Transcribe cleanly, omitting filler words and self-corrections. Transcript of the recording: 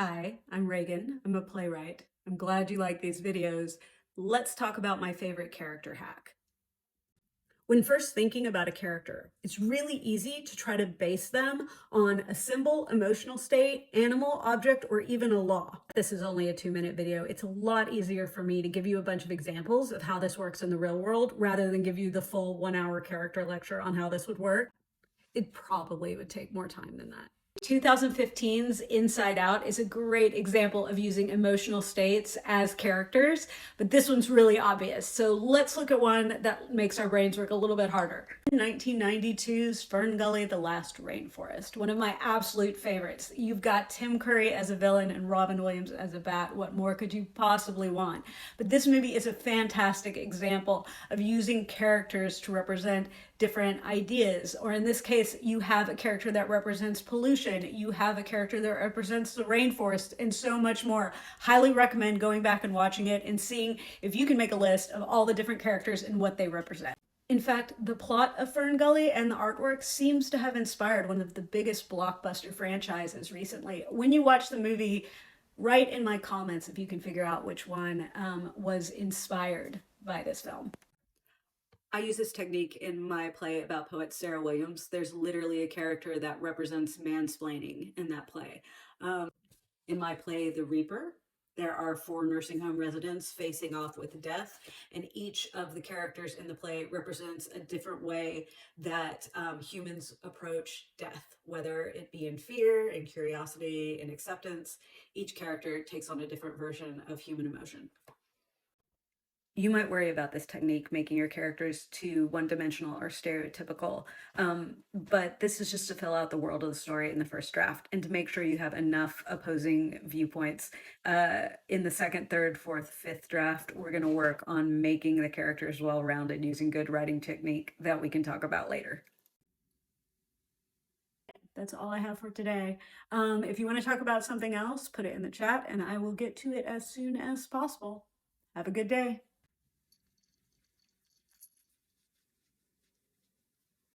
Hi, I'm Reagan. I'm a playwright. I'm glad you like these videos. Let's talk about my favorite character hack. When first thinking about a character, it's really easy to try to base them on a symbol, emotional state, animal, object, or even a law. This is only a 2-minute video. It's a lot easier for me to give you a bunch of examples of how this works in the real world rather than give you the full 1-hour character lecture on how this would work. It probably would take more time than that. 2015's Inside Out is a great example of using emotional states as characters, but this one's really obvious. So let's look at one that makes our brains work a little bit harder. 1992's Fern Gully, The Last Rainforest, one of my absolute favorites. You've got Tim Curry as a villain and Robin Williams as a bat. What more could you possibly want? But this movie is a fantastic example of using characters to represent different ideas. Or in this case, you have a character that represents pollution, you have a character that represents the rainforest, and so much more. Highly recommend going back and watching it and seeing if you can make a list of all the different characters and what they represent. In fact, the plot of Fern Gully and the artwork seems to have inspired one of the biggest blockbuster franchises recently. When you watch the movie, write in my comments if you can figure out which one was inspired by this film. I use this technique in my play about poet Sarah Williams. There's literally a character that represents mansplaining in that play. In my play, The Reaper, there are 4 nursing home residents facing off with death, and each of the characters in the play represents a different way that humans approach death, whether it be in fear, in curiosity, in acceptance. Each character takes on a different version of human emotion. You might worry about this technique making your characters too one-dimensional or stereotypical, but this is just to fill out the world of the story in the first draft and to make sure you have enough opposing viewpoints. In the second, third, fourth, fifth draft, we're going to work on making the characters well-rounded using good writing technique that we can talk about later. That's all I have for today. If you want to talk about something else, put it in the chat and I will get to it as soon as possible. Have a good day.